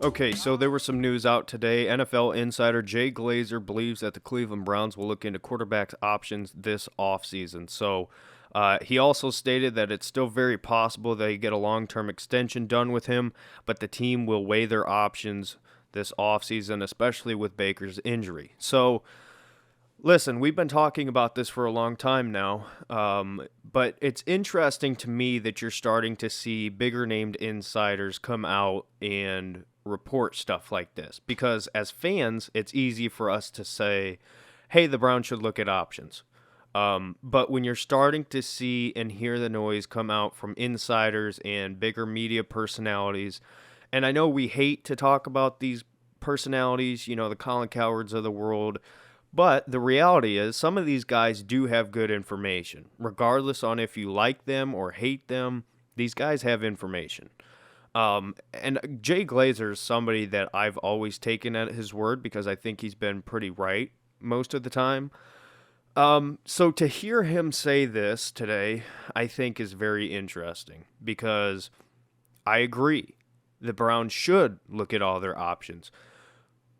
Okay, so there was some news out today. NFL insider Jay Glazer believes that the Cleveland Browns will look into quarterback options this offseason. He also stated that it's still very possible they get a long-term extension done with him, but the team will weigh their options this offseason, especially with Baker's injury. Listen, we've been talking about this for a long time now, but it's interesting to me that you're starting to see bigger named insiders come out and report stuff like this. Because as fans, it's easy for us to say, hey, the Browns should look at options. But when you're starting to see and hear the noise come out from insiders and bigger media personalities, and I know we hate to talk about these personalities, the Colin Cowards of the world, but the reality is some of these guys do have good information. Regardless on if you like them or hate them, these guys have information. And Jay Glazer is somebody that I've always taken at his word because I think he's been pretty right most of the time. So to hear him say this today, I think is very interesting because I agree. The Browns should look at all their options.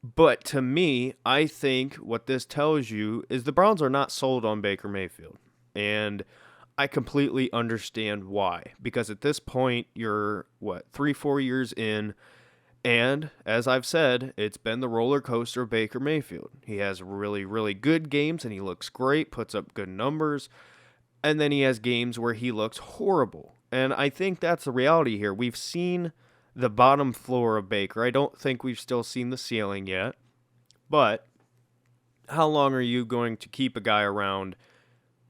But to me, I think what this tells you is the Browns are not sold on Baker Mayfield. And I completely understand why. Because at this point, you're, 3-4 years in. And as I've said, it's been the roller coaster of Baker Mayfield. He has really, really good games and he looks great, puts up good numbers. And then he has games where he looks horrible. And I think that's the reality here. We've seen the bottom floor of Baker. I don't think we've still seen the ceiling yet. But how long are you going to keep a guy around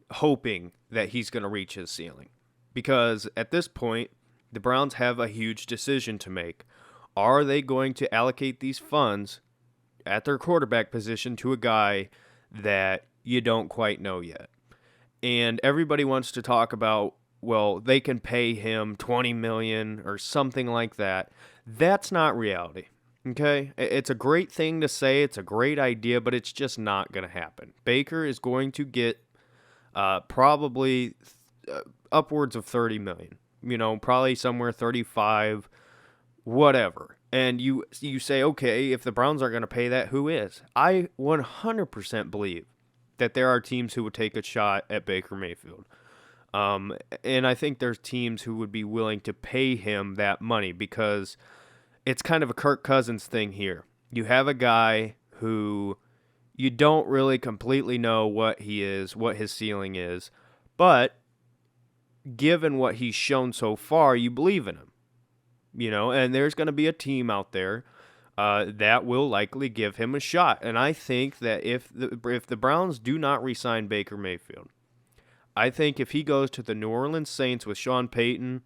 hoping that he's going to reach his ceiling? Because at this point, the Browns have a huge decision to make. Are they going to allocate these funds at their quarterback position to a guy that you don't quite know yet? And everybody wants to talk about, well, they can pay him $20 million or something like that. That's not reality, okay? It's a great thing to say. It's a great idea, but it's just not going to happen. Baker is going to get probably upwards of $30 million, probably somewhere 35, whatever. And you say, okay, if the Browns aren't going to pay that, who is? I 100% believe that there are teams who would take a shot at Baker Mayfield. And I think there's teams who would be willing to pay him that money because it's kind of a Kirk Cousins thing here. You have a guy who you don't really completely know what he is, what his ceiling is, but given what he's shown so far, you believe in him. And there's going to be a team out there that will likely give him a shot. And I think that if the Browns do not re-sign Baker Mayfield, I think if he goes to the New Orleans Saints with Sean Payton,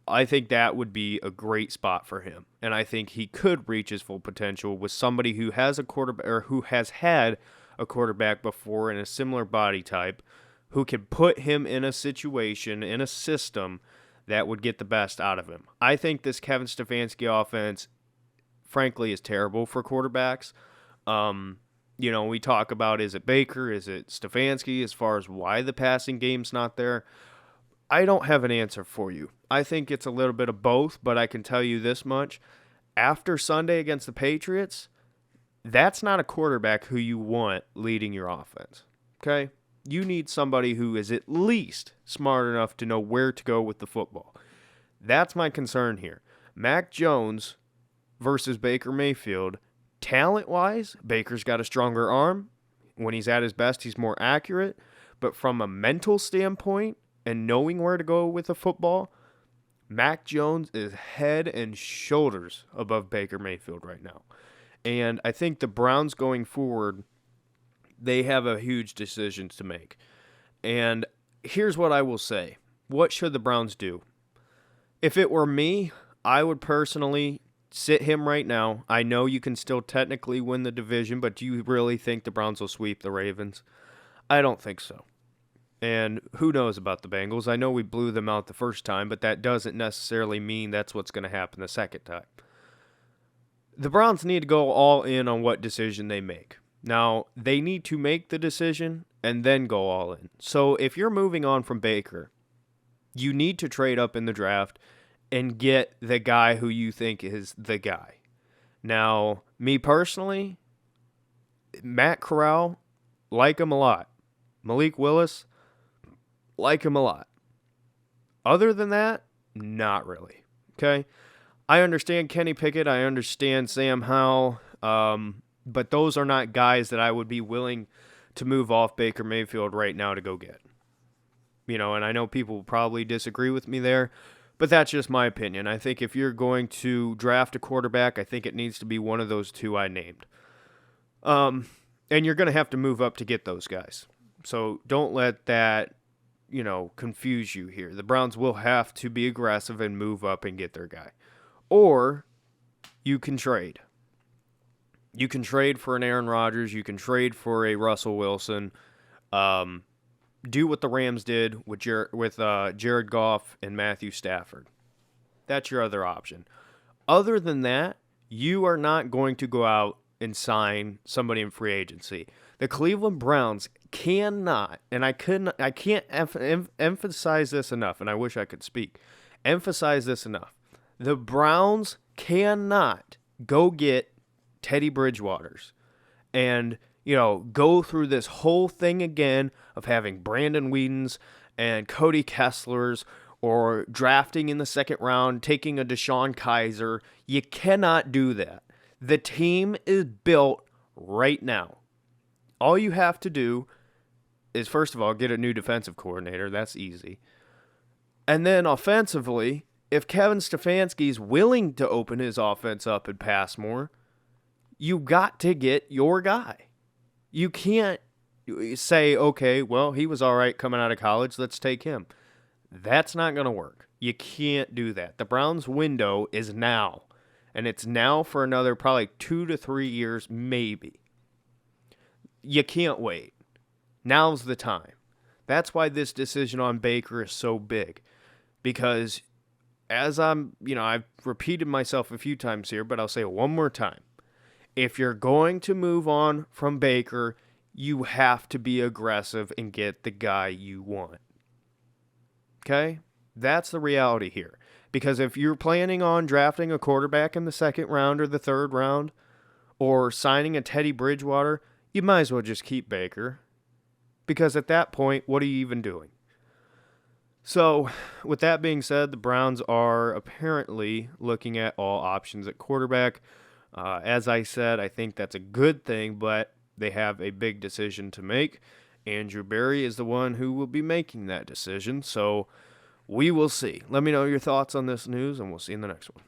I think that would be a great spot for him. And I think he could reach his full potential with somebody who has a quarterback or who has had a quarterback before in a similar body type, who can put him in a situation, in a system that would get the best out of him. I think this Kevin Stefanski offense, frankly, is terrible for quarterbacks. We talk about, is it Baker, is it Stefanski, as far as why the passing game's not there. I don't have an answer for you. I think it's a little bit of both, but I can tell you this much. After Sunday against the Patriots, that's not a quarterback who you want leading your offense, okay? You need somebody who is at least smart enough to know where to go with the football. That's my concern here. Mac Jones versus Baker Mayfield. Talent-wise, Baker's got a stronger arm. When he's at his best, he's more accurate. But from a mental standpoint and knowing where to go with the football, Mac Jones is head and shoulders above Baker Mayfield right now. And I think the Browns going forward, they have a huge decision to make. And here's what I will say. What should the Browns do? If it were me, I would personally sit him right now. I know you can still technically win the division, but do you really think the Browns will sweep the Ravens? I don't think so. And who knows about the Bengals? I know we blew them out the first time, but that doesn't necessarily mean that's what's going to happen the second time. The Browns need to go all in on what decision they make. Now, they need to make the decision and then go all in. So if you're moving on from Baker, you need to trade up in the draft and get the guy who you think is the guy. Now, me personally, Matt Corral, like him a lot. Malik Willis, like him a lot. Other than that, not really. Okay? I understand Kenny Pickett. I understand Sam Howell. But those are not guys that I would be willing to move off Baker Mayfield right now to go get. And I know people will probably disagree with me there, but that's just my opinion. I think if you're going to draft a quarterback, I think it needs to be one of those two I named. And you're going to have to move up to get those guys. So don't let that, confuse you here. The Browns will have to be aggressive and move up and get their guy. Or you can trade. You can trade for an Aaron Rodgers. You can trade for a Russell Wilson. Do what the Rams did with Jared Goff and Matthew Stafford. That's your other option. Other than that, you are not going to go out and sign somebody in free agency. The Cleveland Browns cannot, and I can't emphasize this enough, and I wish I could speak. Emphasize this enough. The Browns cannot go get Teddy Bridgewaters and, go through this whole thing again of having Brandon Whedon's and Cody Kessler's or drafting in the second round, taking a Deshaun Kaiser. You cannot do that. The team is built right now. All you have to do is, first of all, get a new defensive coordinator. That's easy. And then offensively, if Kevin Stefanski's willing to open his offense up and pass more, you got to get your guy. You can't say, okay, well, he was all right coming out of college, let's take him. That's not going to work. You can't do that. The Browns' window is now, and it's now for another probably 2 to 3 years, maybe. You can't wait. Now's the time. That's why this decision on Baker is so big, because as I've repeated myself a few times here, but I'll say it one more time. If you're going to move on from Baker, you have to be aggressive and get the guy you want. Okay? That's the reality here. Because if you're planning on drafting a quarterback in the second round or the third round, or signing a Teddy Bridgewater, you might as well just keep Baker. Because at that point, what are you even doing? So, with that being said, the Browns are apparently looking at all options at quarterback. As I said, I think that's a good thing, but they have a big decision to make. Andrew Berry is the one who will be making that decision, so we will see. Let me know your thoughts on this news, and we'll see you in the next one.